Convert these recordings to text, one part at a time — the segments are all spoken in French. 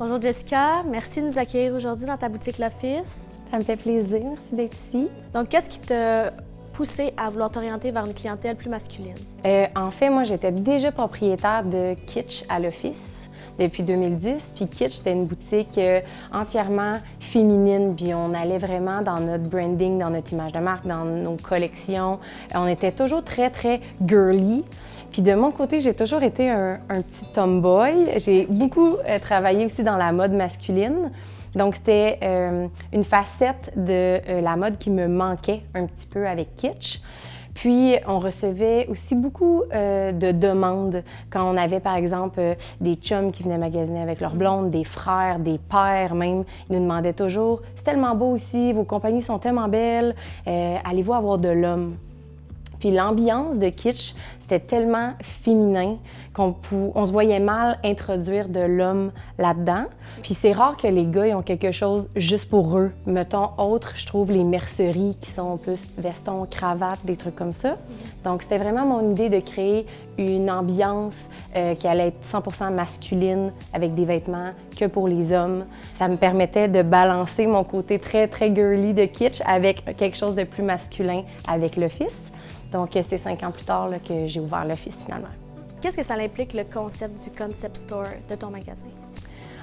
Bonjour Jessica, merci de nous accueillir aujourd'hui dans ta boutique L'Office. Ça me fait plaisir, merci d'être ici. Donc, qu'est-ce qui t'a poussé à vouloir t'orienter vers une clientèle plus masculine? En fait, moi, j'étais déjà propriétaire de Kitsch à l'Office depuis 2010. Puis Kitsch, c'était une boutique entièrement féminine. Puis on allait vraiment dans notre branding, dans notre image de marque, dans nos collections. On était toujours très, très girly. Puis de mon côté, j'ai toujours été un petit tomboy. J'ai beaucoup travaillé aussi dans la mode masculine. Donc, c'était une facette de la mode qui me manquait un petit peu avec Kitsch. Puis, on recevait aussi beaucoup de demandes quand on avait, par exemple, des chums qui venaient magasiner avec leurs blondes, des frères, des pères même. Ils nous demandaient toujours « C'est tellement beau ici, vos compagnies sont tellement belles, allez-vous avoir de l'homme? » Puis l'ambiance de Kitsch, c'était tellement féminin qu'on se voyait mal introduire de l'homme là-dedans. Puis c'est rare que les gars ils ont quelque chose juste pour eux. Mettons, autre, je trouve les merceries qui sont plus veston, cravate, des trucs comme ça. Donc c'était vraiment mon idée de créer une ambiance qui allait être 100% masculine avec des vêtements que pour les hommes. Ça me permettait de balancer mon côté très, très girly de Kitsch avec quelque chose de plus masculin avec l'Office. Donc, c'est 5 ans plus tard là, que j'ai ouvert l'Office finalement. Qu'est-ce que ça implique le concept du concept store de ton magasin?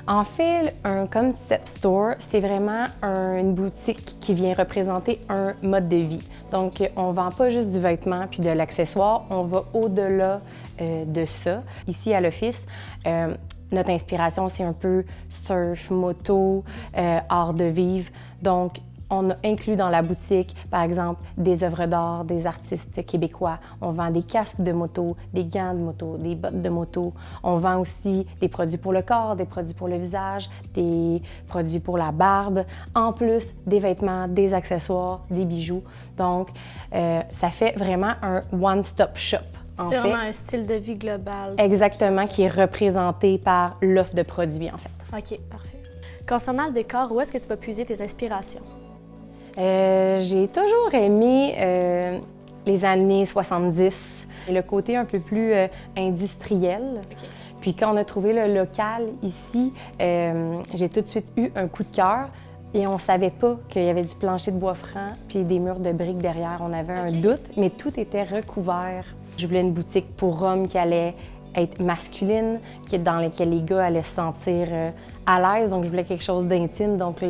En fait, un concept store, c'est vraiment une boutique qui vient représenter un mode de vie. Donc, on ne vend pas juste du vêtement puis de l'accessoire, on va au-delà de ça. Ici, à l'Office, notre inspiration, c'est un peu surf, moto, art de vivre. Donc, on a inclus dans la boutique, par exemple, des œuvres d'art, des artistes québécois. On vend des casques de moto, des gants de moto, des bottes de moto. On vend aussi des produits pour le corps, des produits pour le visage, des produits pour la barbe, en plus des vêtements, des accessoires, des bijoux. Donc, ça fait vraiment un one-stop shop. C'est vraiment un style de vie global. Exactement, qui est représenté par l'offre de produits, en fait. OK, parfait. Concernant le décor, où est-ce que tu vas puiser tes inspirations? J'ai toujours aimé les années 70, le côté un peu plus industriel. Okay. Puis quand on a trouvé le local ici, j'ai tout de suite eu un coup de cœur et on ne savait pas qu'il y avait du plancher de bois franc puis des murs de briques derrière. On avait un doute, mais tout était recouvert. Je voulais une boutique pour hommes qui allait être masculine, dans laquelle les gars allaient se sentir à l'aise. Donc, je voulais quelque chose d'intime. Donc,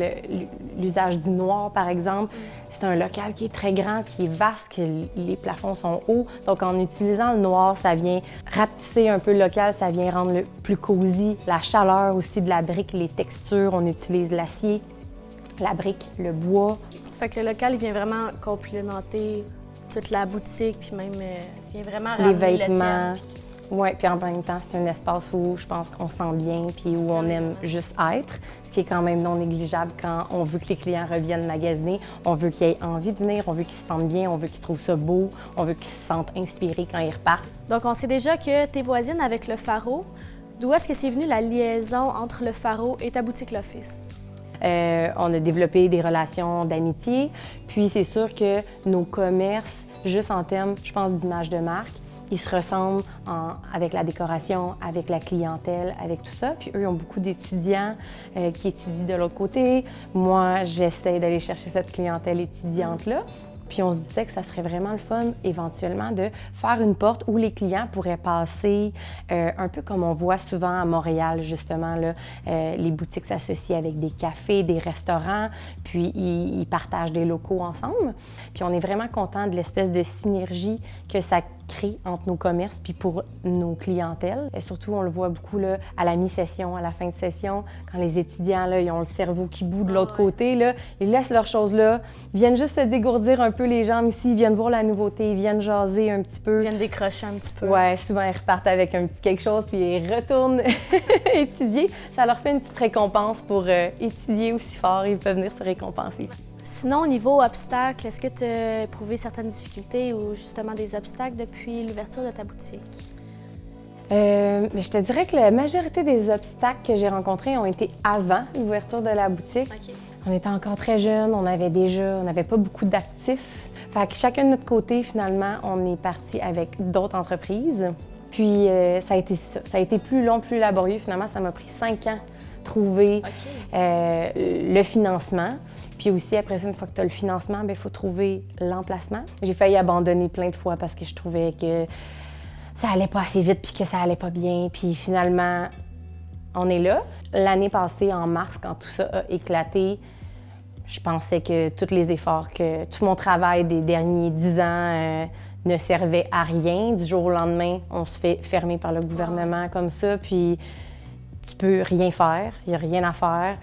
l'usage du noir, par exemple, c'est un local qui est très grand, qui est vaste, que les plafonds sont hauts. Donc, en utilisant le noir, ça vient rapetisser un peu le local, ça vient rendre le plus cosy. La chaleur aussi de la brique, les textures, on utilise l'acier, la brique, le bois. Fait que le local, il vient vraiment complémenter toute la boutique, puis même vient vraiment les ramener vêtements. le thème. Oui, puis en même temps, c'est un espace où je pense qu'on se sent bien puis où on aime juste être, ce qui est quand même non négligeable quand on veut que les clients reviennent magasiner. On veut qu'ils aient envie de venir, on veut qu'ils se sentent bien, on veut qu'ils trouvent ça beau, on veut qu'ils se sentent inspirés quand ils repartent. Donc, on sait déjà que tu es voisine avec le Faro. D'où est-ce que c'est venu la liaison entre le Faro et ta boutique L'Office? On a développé des relations d'amitié, puis c'est sûr que nos commerces, juste en termes, je pense, d'image de marque, ils se ressemblent avec la décoration, avec la clientèle, avec tout ça. Puis eux, ils ont beaucoup d'étudiants qui étudient de l'autre côté. Moi, j'essaie d'aller chercher cette clientèle étudiante-là. Puis on se disait que ça serait vraiment le fun, éventuellement, de faire une porte où les clients pourraient passer, un peu comme on voit souvent à Montréal, justement, là, les boutiques s'associent avec des cafés, des restaurants, puis ils partagent des locaux ensemble. Puis on est vraiment content de l'espèce de synergie que ça crée entre nos commerces puis pour nos clientèles. Et surtout, on le voit beaucoup là, à la mi-session, à la fin de session, quand les étudiants là, ils ont le cerveau qui bout de l'autre côté, là, ils laissent leurs choses là, viennent juste se dégourdir un peu les jambes ici, ils viennent voir la nouveauté, ils viennent jaser un petit peu. Ils viennent décrocher un petit peu. Ouais, souvent ils repartent avec un petit quelque chose puis ils retournent étudier. Ça leur fait une petite récompense pour étudier aussi fort, ils peuvent venir se récompenser ici. Sinon, au niveau obstacles, est-ce que tu as éprouvé certaines difficultés ou justement des obstacles depuis l'ouverture de ta boutique? Je te dirais que la majorité des obstacles que j'ai rencontrés ont été avant l'ouverture de la boutique. Okay. On était encore très jeunes, on n'avait pas beaucoup d'actifs. Fait que chacun de notre côté, finalement, on est parti avec d'autres entreprises. Puis ça a été plus long, plus laborieux. Finalement, ça m'a pris 5 ans trouver OK. le financement. Puis aussi, après ça, une fois que tu as le financement, il faut trouver l'emplacement. J'ai failli abandonner plein de fois parce que je trouvais que ça allait pas assez vite puis que ça allait pas bien. Puis finalement, on est là. L'année passée, en mars, quand tout ça a éclaté, je pensais que tous les efforts, que tout mon travail des derniers 10 ans ne servait à rien. Du jour au lendemain, on se fait fermer par le gouvernement comme ça, puis tu peux rien faire, il n'y a rien à faire.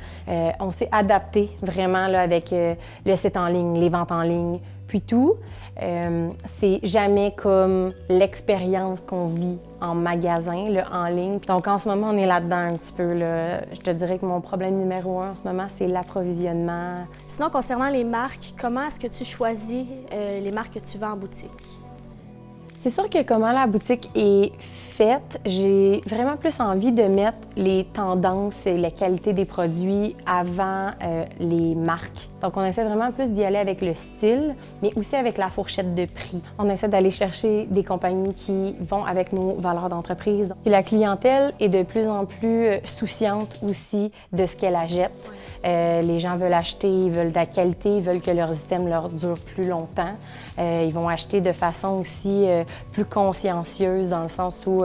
On s'est adapté vraiment là, avec le site en ligne, les ventes en ligne, puis tout. C'est jamais comme l'expérience qu'on vit en magasin, là, en ligne. Donc en ce moment, on est là-dedans un petit peu. Là. Je te dirais que mon problème numéro 1 en ce moment, c'est l'approvisionnement. Sinon, concernant les marques, comment est-ce que tu choisis les marques que tu vends en boutique? C'est sûr que comment la boutique est faite, j'ai vraiment plus envie de mettre les tendances et la qualité des produits avant les marques. Donc, on essaie vraiment plus d'y aller avec le style, mais aussi avec la fourchette de prix. On essaie d'aller chercher des compagnies qui vont avec nos valeurs d'entreprise. Puis la clientèle est de plus en plus souciante aussi de ce qu'elle achète. Les gens veulent acheter, ils veulent de la qualité, ils veulent que leurs items leur durent plus longtemps. Ils vont acheter de façon aussi plus consciencieuse, dans le sens où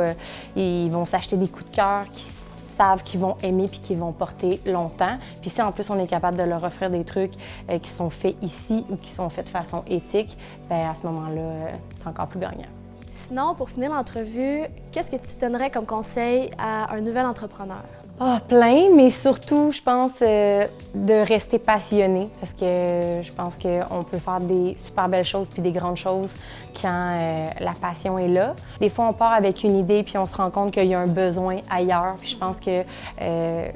ils vont s'acheter des coups de cœur qui savent qu'ils vont aimer puis qu'ils vont porter longtemps. Puis si en plus on est capable de leur offrir des trucs qui sont faits ici ou qui sont faits de façon éthique, bien à ce moment-là, c'est encore plus gagnant. Sinon, pour finir l'entrevue, qu'est-ce que tu donnerais comme conseil à un nouvel entrepreneur? Ah, plein, mais surtout, je pense, de rester passionné, parce que je pense qu'on peut faire des super belles choses puis des grandes choses quand la passion est là. Des fois, on part avec une idée puis on se rend compte qu'il y a un besoin ailleurs. Puis je pense que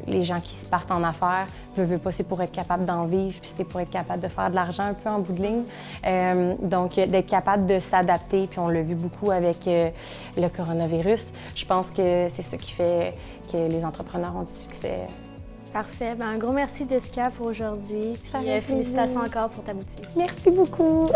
les gens qui se partent en affaires, veulent pas, c'est pour être capable d'en vivre puis c'est pour être capable de faire de l'argent un peu en bout de ligne. Donc, d'être capable de s'adapter, puis on l'a vu beaucoup avec le coronavirus. Je pense que c'est ça qui fait que les entrepreneurs ont du succès. Parfait. Bien, un gros merci, Jessica, pour aujourd'hui. Ça fait Félicitations plaisir. encore pour ta boutique. Merci beaucoup.